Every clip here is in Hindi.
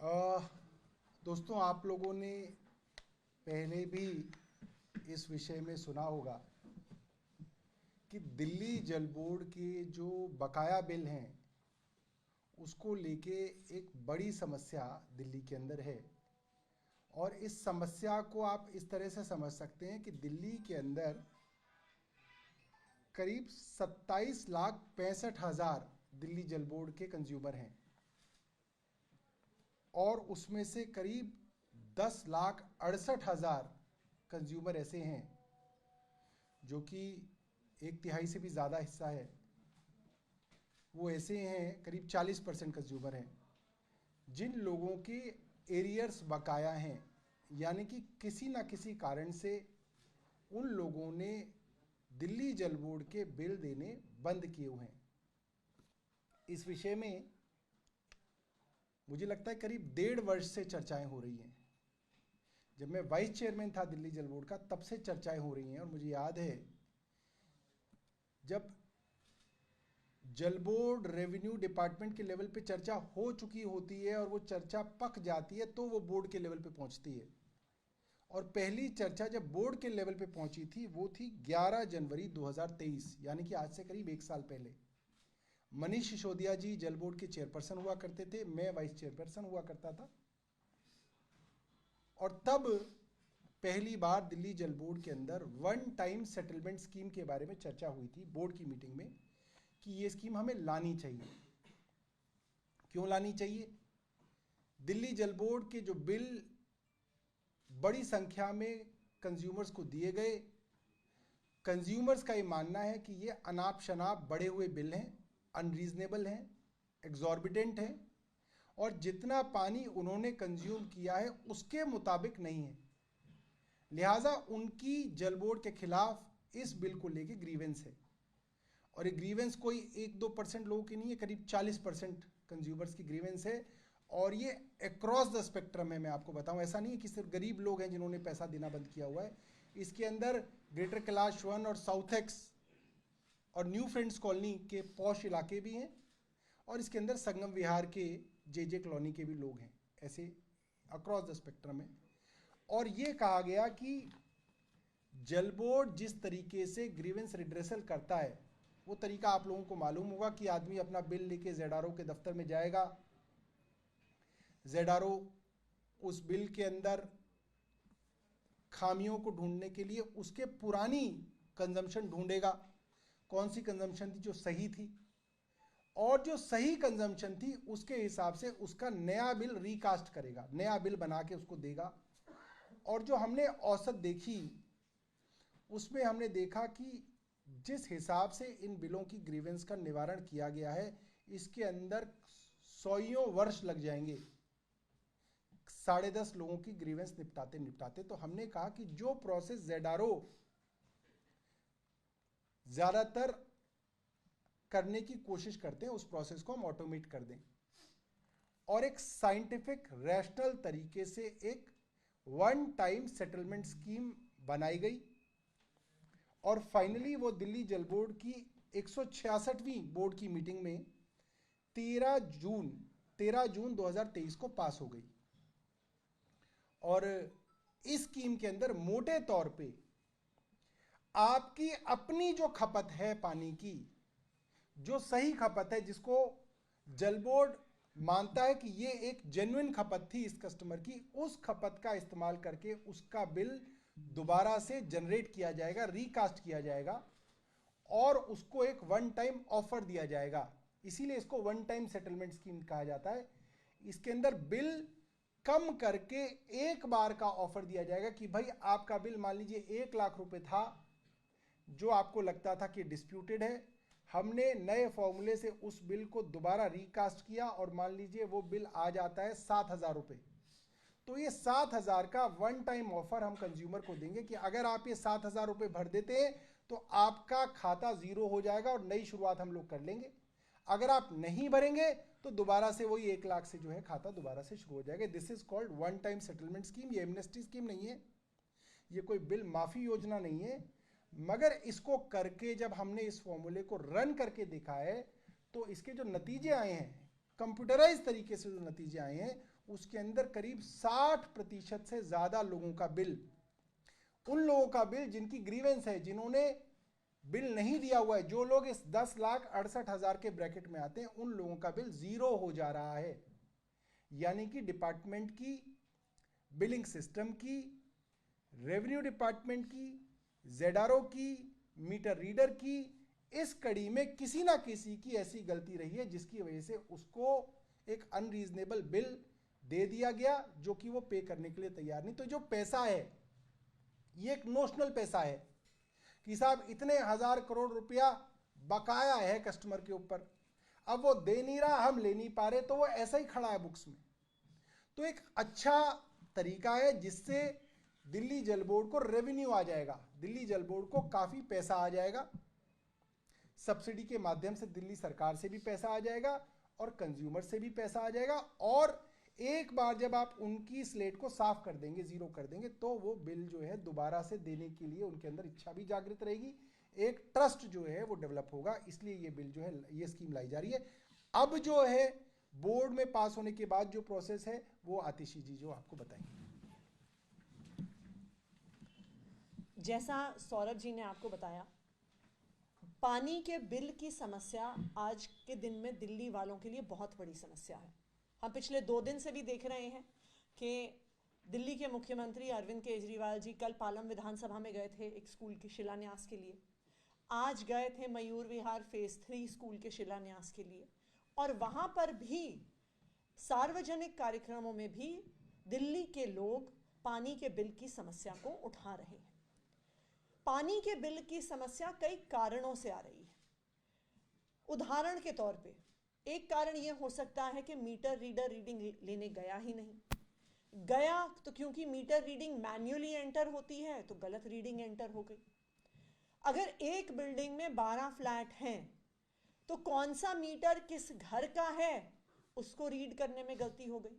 दोस्तों, आप लोगों ने पहले भी इस विषय में सुना होगा कि दिल्ली जल बोर्ड के जो बकाया बिल हैं उसको लेके एक बड़ी समस्या दिल्ली के अंदर है। और इस समस्या को आप इस तरह से समझ सकते हैं कि दिल्ली के अंदर करीब 27,65,000 दिल्ली जल बोर्ड के कंज्यूमर हैं और उसमें से करीब 10,68,000 कंज्यूमर ऐसे हैं जो कि 1/3 से भी ज़्यादा हिस्सा है, वो ऐसे हैं, करीब 40% कंज्यूमर हैं जिन लोगों के एरियर्स बकाया हैं, यानी कि किसी ना किसी कारण से उन लोगों ने दिल्ली जल बोर्ड के बिल देने बंद किए हुए हैं। इस विषय में मुझे लगता है करीब 1.5 वर्ष से चर्चाएं हो रही हैं। जब मैं वाइस चेयरमैन था दिल्ली जल बोर्ड का, तब से चर्चाएं हो रही हैं। और मुझे याद है जब जल बोर्ड रेवेन्यू डिपार्टमेंट के लेवल पे चर्चा हो चुकी होती है और वो चर्चा पक जाती है तो वो बोर्ड के लेवल पे पहुंचती है। और पहली चर्चा जब बोर्ड के लेवल पे पहुंची थी वो थी 11 जनवरी 2023, यानी कि आज से करीब 1 साल पहले। मनीष सिसोदिया जी जल बोर्ड के चेयरपर्सन हुआ करते थे, मैं वाइस चेयरपर्सन हुआ करता था। और तब पहली बार दिल्ली जल बोर्ड के अंदर वन टाइम सेटलमेंट स्कीम के बारे में चर्चा हुई थी बोर्ड की मीटिंग में कि ये स्कीम हमें लानी चाहिए। क्यों लानी चाहिए? दिल्ली जल बोर्ड के जो बिल बड़ी संख्या में कंज्यूमर्स को दिए गए, कंज्यूमर्स का ये मानना है कि ये अनाप शनाप बढ़े हुए बिल हैं, अनरीजनेबल हैं, एग्जॉर्बिडेंट हैं और जितना पानी उन्होंने कंज्यूम किया है उसके मुताबिक नहीं है। लिहाजा उनकी जल बोर्ड के खिलाफ इस बिल को लेके ग्रीवेंस है। और ये ग्रीवेंस कोई 1-2% लोगों की नहीं है, करीब 40% कंज्यूमर्स की ग्रीवेंस है। और ये अक्रॉस द स्पेक्ट्रम है। मैं आपको बताऊं, ऐसा नहीं है कि सिर्फ गरीब लोग हैं जिन्होंने पैसा देना बंद किया हुआ है। इसके अंदर ग्रेटर कैलाश वन और साउथ एक्स और न्यू फ्रेंड्स कॉलोनी के पॉश इलाके भी हैं और इसके अंदर संगम विहार के जे कॉलोनी के भी लोग हैं। ऐसे अक्रॉस द स्पेक्ट्रम है। और ये कहा गया कि जल बोर्ड जिस तरीके से ग्रीवेंस रिड्रेसल करता है वो तरीका आप लोगों को मालूम होगा कि आदमी अपना बिल लेके जेडआरओ के दफ्तर में जाएगा, जेडआरओ उस बिल के अंदर खामियों को ढूंढने के लिए उसके पुरानी कंजम्पशन ढूंढेगा, कौन सी कंजम्पशन थी जो सही थी, और जो सही कंजम्पशन थी उसके हिसाब से उसका नया बिल रिकास्ट करेगा, नया बिल बना के उसको देगा। और जो हमने औसत देखी उसमें हमने देखा कि जिस हिसाब से इन बिलों की ग्रीवेंस का निवारण किया गया है इसके अंदर 100 वर्ष लग जाएंगे 10.5 लोगों की ग्रीवेंस निपटाते निपटाते। तो हमने कहा कि जो प्रोसेस जेडआरओ ज्यादातर करने की कोशिश करते हैं उस प्रोसेस को हम ऑटोमेट कर दें और एक साइंटिफिक रैशनल तरीके से एक वन टाइम सेटलमेंट स्कीम बनाई गई। और फाइनली वो दिल्ली जल बोर्ड की 166वीं बोर्ड की मीटिंग में 13 जून 2023 को पास हो गई। और इस स्कीम के अंदर मोटे तौर पे आपकी अपनी जो खपत है पानी की, जो सही खपत है, जिसको जल बोर्ड मानता है कि ये एक जेन्युइन खपत थी इस कस्टमर की, उस खपत का इस्तेमाल करके उसका बिल दोबारा से जनरेट किया जाएगा, रिकास्ट किया जाएगा और उसको एक वन टाइम ऑफर दिया जाएगा। इसीलिए इसको वन टाइम सेटलमेंट स्कीम कहा जाता है। इसके अंदर बिल कम करके एक बार का ऑफर दिया जाएगा कि भाई आपका बिल मान लीजिए 1 लाख रुपए था जो आपको लगता था कि डिस्प्यूटेड है, हमने नए फॉर्मूले से उस बिल को दोबारा रिकास्ट किया और मान लीजिए वो बिल आ जाता है 7,000 रुपए। तो ये 7,000 का वन टाइम ऑफर हम कंज्यूमर को देंगे कि अगर आप ये 7,000 रुपए भर देते हैं तो आपका खाता जीरो हो जाएगा और नई शुरुआत हम लोग कर लेंगे। अगर आप नहीं भरेंगे तो दोबारा से वही 1 लाख से जो है खाता दोबारा से शुरू हो जाएगा। This is called one time settlement scheme. ये एमनेस्टी स्कीम नहीं है, ये कोई बिल माफी योजना नहीं है, मगर इसको करके जब हमने इस फॉर्मूले को रन करके देखा है तो इसके जो नतीजे आए हैं कंप्यूटराइज तरीके से जो नतीजे आए हैं उसके अंदर करीब 60% से ज़्यादा लोगों का बिल, उन लोगों का बिल जिनकी ग्रीवेंस है, जिन्होंने बिल नहीं दिया हुआ है, जो लोग इस 10,68,000 के ब्रैकेट में आते हैं, उन लोगों का बिल जीरो हो जा रहा है। यानी कि डिपार्टमेंट की, बिलिंग सिस्टम की, रेवेन्यू डिपार्टमेंट की, जेडारो की, मीटर रीडर की, इस कड़ी में किसी ना किसी की ऐसी गलती रही है जिसकी वजह से उसको एक अनरीजनेबल बिल दे दिया गया जो कि वो पे करने के लिए तैयार नहीं। तो जो पैसा है ये एक नोशनल पैसा है कि साहब इतने 1,000 करोड़ रुपया बकाया है कस्टमर के ऊपर, अब वो दे नहीं रहा, हम ले नहीं पा रहे, तो वो ऐसा ही खड़ा है बुक्स में। तो एक अच्छा तरीका है जिससे दिल्ली जल बोर्ड को रेवेन्यू आ जाएगा, दिल्ली जल बोर्ड को काफ़ी पैसा आ जाएगा, सब्सिडी के माध्यम से दिल्ली सरकार से भी पैसा आ जाएगा और कंज्यूमर से भी पैसा आ जाएगा। और एक बार जब आप उनकी स्लेट को साफ कर देंगे, जीरो कर देंगे, तो वो बिल जो है दोबारा से देने के लिए उनके अंदर इच्छा भी जागृत रहेगी, एक ट्रस्ट जो है वो डेवलप होगा। इसलिए ये बिल जो है, ये स्कीम लाई जा रही है। अब जो है बोर्ड में पास होने के बाद जो प्रोसेस है वो आतिशी जी जो आपको बताएंगे। जैसा सौरभ जी ने आपको बताया, पानी के बिल की समस्या आज के दिन में दिल्ली वालों के लिए बहुत बड़ी समस्या है। हम पिछले 2 दिन से भी देख रहे हैं कि दिल्ली के मुख्यमंत्री अरविंद केजरीवाल जी कल पालम विधानसभा में गए थे एक स्कूल के शिलान्यास के लिए, आज गए थे मयूर विहार फेज 3 स्कूल के शिलान्यास के लिए, और वहाँ पर भी सार्वजनिक कार्यक्रमों में भी दिल्ली के लोग पानी के बिल की समस्या को उठा रहे हैं। पानी के बिल की समस्या कई कारणों से आ रही है। उदाहरण के तौर पे एक कारण यह हो सकता है कि मीटर रीडर रीडिंग लेने गया ही नहीं, गया तो क्योंकि मीटर रीडिंग मैन्युअली एंटर होती है तो गलत रीडिंग एंटर हो गई। अगर एक बिल्डिंग में 12 फ्लैट हैं तो कौन सा मीटर किस घर का है उसको रीड करने में गलती हो गई।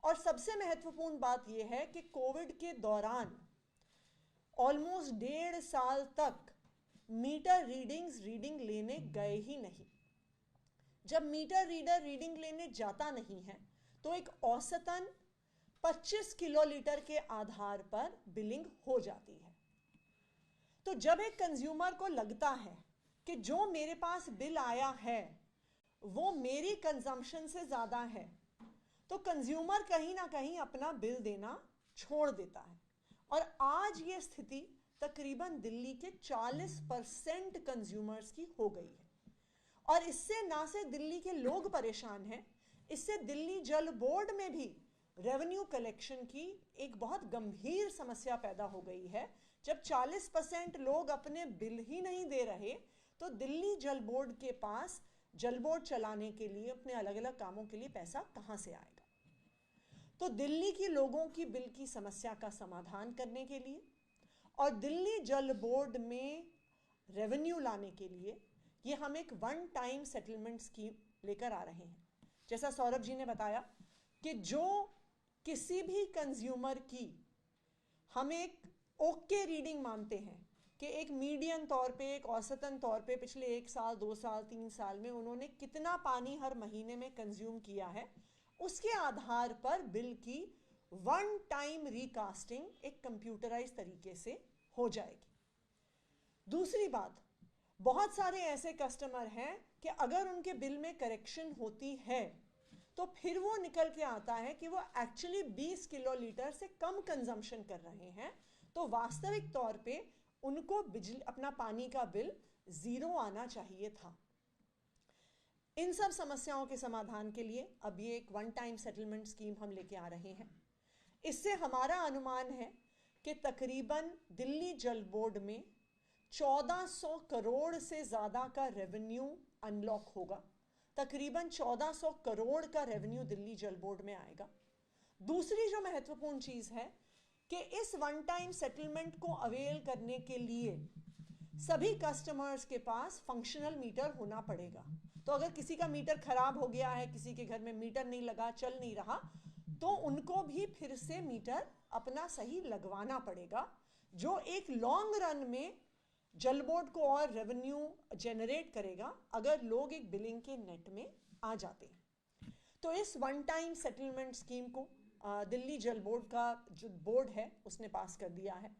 और सबसे महत्वपूर्ण बात यह है कि कोविड के दौरान ऑलमोस्ट 1.5 साल तक मीटर रीडिंग लेने गए ही नहीं। जब मीटर रीडर रीडिंग लेने जाता नहीं है तो एक औसतन 25 किलोलीटर के आधार पर बिलिंग हो जाती है। तो जब एक कंज्यूमर को लगता है कि जो मेरे पास बिल आया है वो मेरी कंजम्पशन से ज़्यादा है, तो कंज्यूमर कहीं ना कहीं अपना बिल देना छोड़ देता है। और आज ये स्थिति तकरीबन दिल्ली के 40% कंज्यूमर्स की हो गई है। और इससे ना से दिल्ली के लोग परेशान हैं, इससे दिल्ली जल बोर्ड में भी रेवेन्यू कलेक्शन की एक बहुत गंभीर समस्या पैदा हो गई है। जब 40% लोग अपने बिल ही नहीं दे रहे तो दिल्ली जल बोर्ड के पास जल बोर्ड चलाने के लिए, अपने अलग अलग कामों के लिए पैसा कहां से आएगा। तो दिल्ली के लोगों की बिल की समस्या का समाधान करने के लिए और दिल्ली जल बोर्ड में रेवेन्यू लाने के लिए ये हम एक वन टाइम सेटलमेंट स्कीम लेकर आ रहे हैं। जैसा सौरभ जी ने बताया कि जो किसी भी कंज्यूमर की हम एक ओके रीडिंग मानते हैं कि एक मीडियन तौर पे, एक औसतन तौर पे पिछले 1 साल, 2 साल, 3 साल में उन्होंने कितना पानी हर महीने में कंज्यूम किया है, उसके आधार पर बिल की वन टाइम रिकास्टिंग एक कंप्यूटराइज तरीके से हो जाएगी। दूसरी बात, बहुत सारे ऐसे कस्टमर हैं कि अगर उनके बिल में करेक्शन होती है तो फिर वो निकल के आता है कि वो एक्चुअली 20 किलोलीटर से कम कंजम्पशन कर रहे हैं, तो वास्तविक तौर पे उनको बिजली, अपना पानी का बिल 0 आना चाहिए था। इन सब समस्याओं के समाधान के लिए अब ये एक वन टाइम सेटलमेंट स्कीम हम लेके आ रहे हैं। इससे हमारा अनुमान है कि तकरीबन दिल्ली जल बोर्ड में 1400 करोड़ से ज़्यादा का रेवेन्यू अनलॉक होगा। तकरीबन 1400 करोड़ का रेवेन्यू दिल्ली जल बोर्ड में आएगा। दूसरी जो महत्वपूर्ण चीज़ है कि इस वन टाइम सेटलमेंट को अवेल करने के लिए सभी कस्टमर्स के पास फंक्शनल मीटर होना पड़ेगा। तो अगर किसी का मीटर खराब हो गया है, किसी के घर में मीटर नहीं लगा, चल नहीं रहा, तो उनको भी फिर से मीटर अपना सही लगवाना पड़ेगा, जो एक लॉन्ग रन में जल बोर्ड को और रेवेन्यू जनरेट करेगा अगर लोग एक बिलिंग के नेट में आ जाते हैं। तो इस वन टाइम सेटलमेंट स्कीम को दिल्ली जल बोर्ड का जो बोर्ड है उसने पास कर दिया है।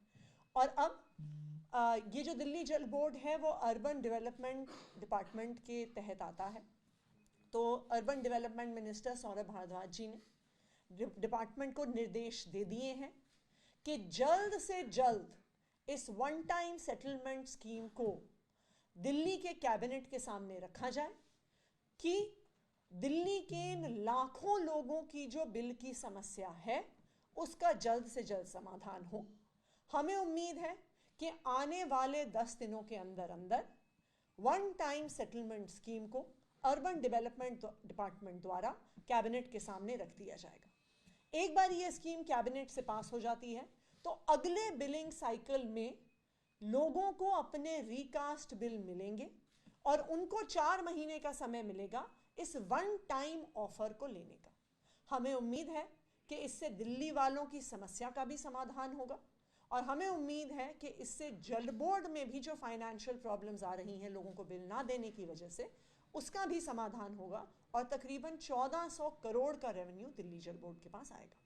और अब ये जो दिल्ली जल बोर्ड है वो अर्बन डेवलपमेंट डिपार्टमेंट के तहत आता है। तो urban development minister Saurabh Bharadwaj ji ने डिपार्टमेंट को निर्देश दे दिए हैं कि जल्द से जल्द इस वन टाइम सेटलमेंट स्कीम को दिल्ली के कैबिनेट के सामने रखा जाए कि दिल्ली के इन लाखों लोगों की जो बिल की समस्या है उसका जल्द से जल्द समाधान हो। हमें उम्मीद है कि आने वाले 10 दिनों के अंदर अंदर वन टाइम सेटलमेंट स्कीम को अर्बन डेवलपमेंट डिपार्टमेंट द्वारा कैबिनेट के सामने रख दिया जाएगा। एक बार ये स्कीम कैबिनेट से पास हो जाती है तो अगले बिलिंग साइकिल में लोगों को अपने रिकास्ट बिल मिलेंगे और उनको 4 महीने का समय मिलेगा इस वन टाइम ऑफर को लेने का। हमें उम्मीद है कि इससे दिल्ली वालों की समस्या का भी समाधान होगा और हमें उम्मीद है कि इससे जल बोर्ड में भी जो फाइनेंशियल प्रॉब्लम्स आ रही हैं लोगों को बिल ना देने की वजह से उसका भी समाधान होगा और तकरीबन 1400 करोड़ का रेवेन्यू दिल्ली जल बोर्ड के पास आएगा।